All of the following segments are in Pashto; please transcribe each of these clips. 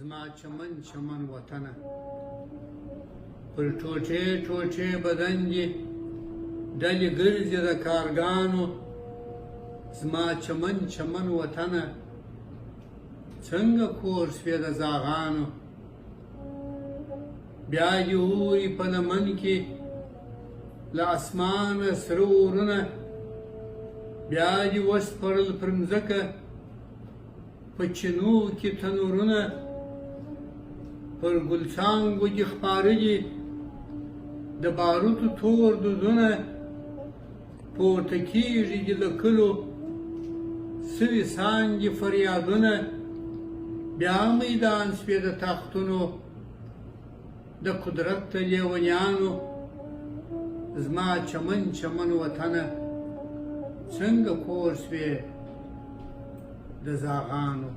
زما چمن چمن وطنه پر ټوټې ټوټې بدن دي ډلې ګرځي د کارګانو زما چمن چمن وطنه څنګه کور سوې د زاغانو بیا دې اوري په لمن کې له اسمانه سره اورونه بیا دې وسپړل پر مځکه په چینو کې تنورونه پر ګلڅانګو دې خپاره دي د باروتو تور دودونه پورته کېږي دې له کلو سوي سانګې فریادونه بیا میدان سوې د تختونو د قدرت د لیونیانو زما چمن چمن وطنه څنګه کور سوې د زاغانو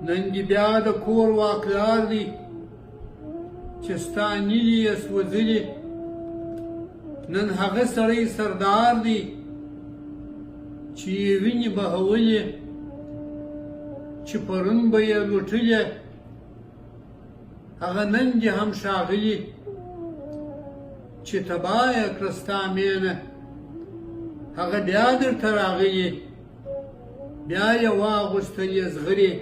نن دې بیا د کور واکدار دی چې ستا نیلي یې سوځلي نن هغه سړی سردار دی چې یې وینې بهولې چې پرون به یې لوټلې هغه نن دې هم ښاغلي چې تباه یې کړه ستا مینه هغه بیا درته راغلي بیا یې واغوستلې زغرې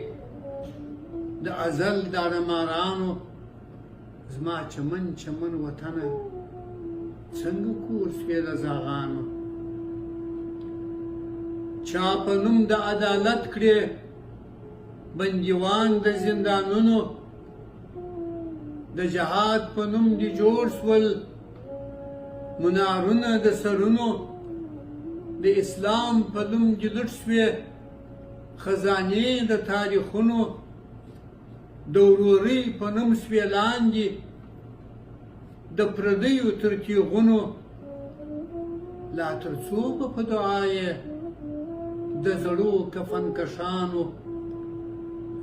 د ازل د اړمارانو زما چمن چمن وطنه څنګه کور سوې د زاغانو چا په نوم د عدالت کړې بندیوان د زندانونو د جهاد په نوم دې جوړ سول منارونه د سرونو د اسلام په نوم دې لوټ سوې خزانې د تاریخونو د ورورۍ په نوم سوې لاندې د پردیو تر تیغونو لا تر څو به په دعا یې د زړو کفن کشانو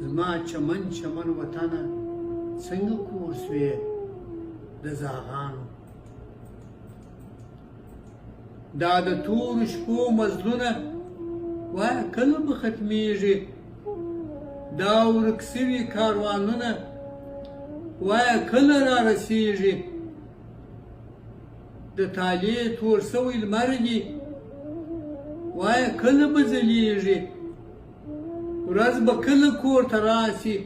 زما چمن چمن وطنه څنګه کور سوې د زاغانو دا د تورو شپو مزلونه وایه کله به ختمیږي دا ورک سوي کاروانونه وایه کله را رسیږي د طالع تور سوی لمر دي وایه کله به ځلیږي ورځ به کله کور ته راسي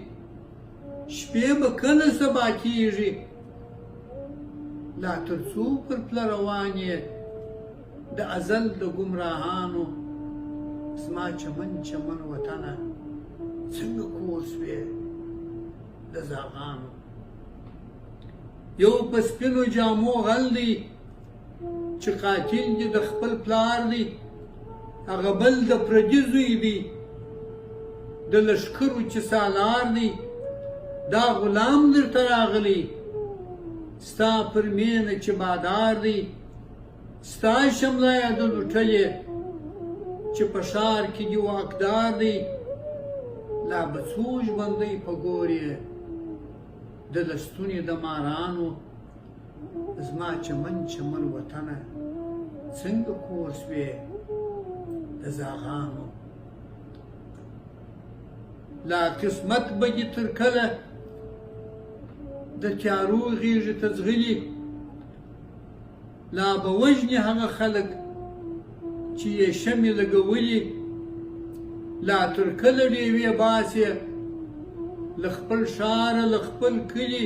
شپې به کله سبا کېږي لا تر څو پر پله روان یې د ازل د ګمراهانو زما چمن چمن وطنه څنګه کور سوې د زاغانو یو په سپینو جامو غل دی چې قاتل دې د خپل پلار دی هغه بل د پردي زوی دی د لښکرو چې سالار دی دا غلام درته راغلی ستا پر مینه چې بادار دی ستا شمله یې د لوټلې چې په ښار کې دې واکدار دی لا به څو ژوندی په ګور یې د لستونې د مارانو زما چمن چمن وطنه څنګه کور سوې د زاغانو لا قسمت به دې تر کله د تیارو غېږې ته ځغلي لا به وژني هغه خلک چې یې شمې لګولي لا تر کله ډېوې باسې له خپل ښاره له خپل کلي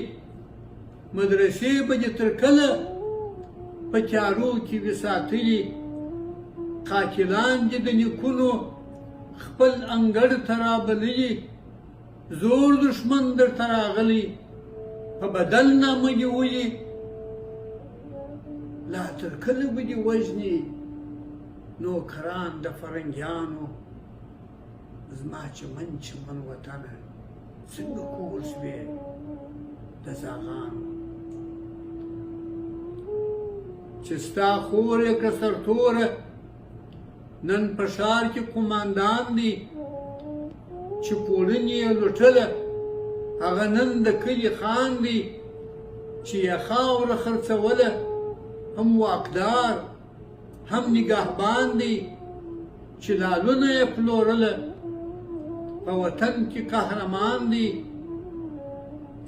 مدرسې به دې تر کله په تیارو کې وي ساتلي قاتلان دې د نیکونو خپل انګړ ته رابللي زور دښمن درته راغلی په بدل نامه دې ولي لا تر کله به دې وژني نوکران د فرنګیانو زما چمن چمن وطنه څنګه کور سوې د زاغانو چې ستا خور یې کړه سرتوره نن په ښار کې قوماندان دی چې پوړنې یې لوټله هغه نن د کلي خان دی چې یې خاوره خرڅوله هم واکدار هم نگهبان دی چې لالونه یې پلورله په وطن کې قهرمان دی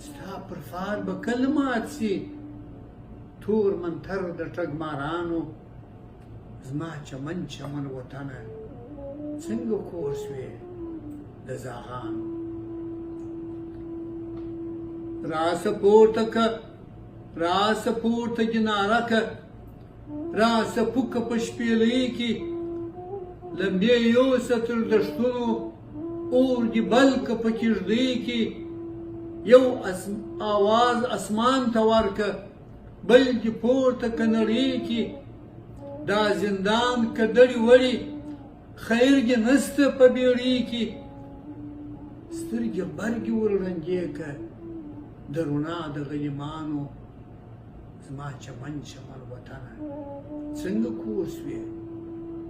ستا پر فال به کله مات سي تور منتر د ټګمارانو زما چمن چمن وطنه څنګه کور سوې د زاغانو راسه پورته که راسه پورته جناره که راسه پوکه په شپېلۍ کې لمبې یوسه تر دښتونو اور دې بل که په کیږدۍ کې یو آواز اسمان ته ورکه بل دې پورته که نړۍ کې دا زندان که دړې وړې خیر دې نسته په بیړۍ کې سترګې برګې ور ړنګې که د روڼا د غلیمانو زما چمن چمن وطنه څنګه کور سوې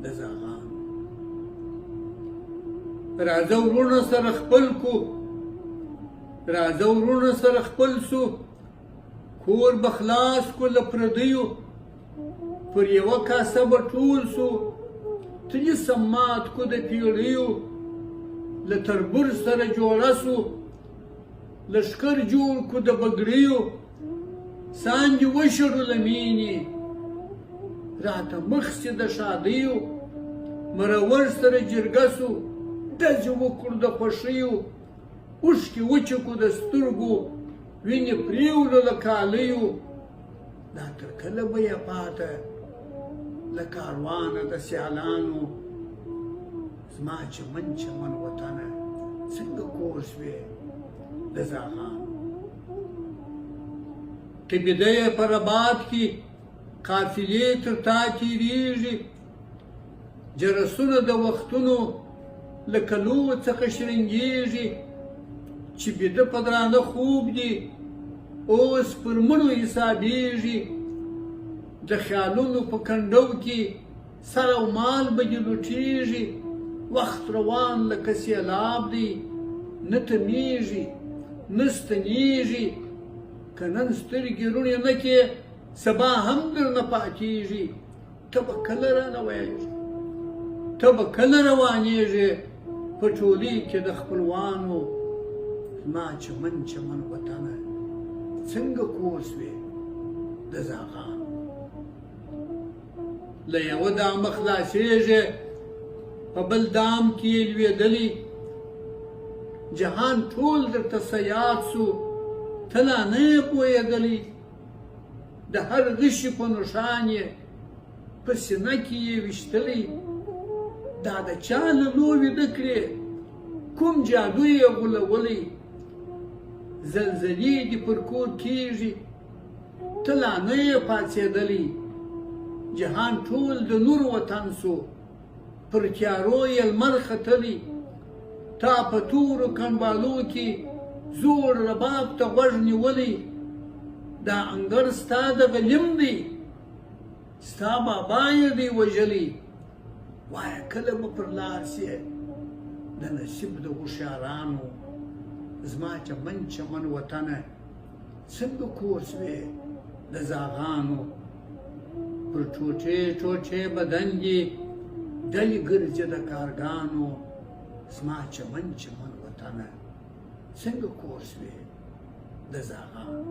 د زاغانو راځه ورونه سره خپل کو راځه ورونه سره خپل سو کور به خلاص کو له پردیو پر یوه کاسه به ټول سو تلي سمات کو د پیړیو له تربور سره جوړه سو لشکر جوړ کو د بګړیو ساندې وشړو له مینې راته مخ سي د شادیو مرور سره جرګه سو ډزې وکړو د خوښیو اوښکې وچکو د سترګو وینې پرېوړو له کالیو دا تر کله به یې پاته له کاروانه د سیالانو زما چمن چمن وطنه څنګه کور سوې د زاغانو قبیله یې په رباط کې قافلې تر تا تېرېږي جرسونه د وختونو له کلو څخه شرنګېږي چې بیده په درانه خوب دي اوس پر مړو حسابېږي د خیالونو په کنډو کې سر او مال به دې لوټېږي وخت روان لکه سیلاب دی نه تمیږي نه ستنېږي که نن سترګې روڼې نه کې سبا هم درنه پاتېږي ته به کله رانه وایې ته به کله روانېږې په ټولۍ کې د خپلوانو زما چمن چمن وطنه څنګه کور سوې د زاغانو له یوه دامه خلاصېږې په بل دام کې یې لوېدلي جهان ټول درته سیاد سو ته لا نه یې پوهېدلی د هر غشي په نښان یې په سینه کې یې ویشتلی دا د چا له لوبې ده کړې کوم جادو یې غولولی زلزلې دې پر کور کېږي ته لا نه یې پاڅېدلی جهان ټول د نور وطن سو پر تیارو یې لمر ختلی تا په تورو کنبالو کې زوړ رباب ته غوږ نیولی دا انګړ ستا د غلیم دی ستا بابا یې دی وژلی وایه کله به پر لار سې د نصیب د هوښیارانو زما چمن چمن وطنه څنګه کور سوې د زاغانو پر ټوټې ټوټې بدن دي ډلې ګرځي د کارګانو زما چمن چمن وطنه څنګه کور سوې د زاغانو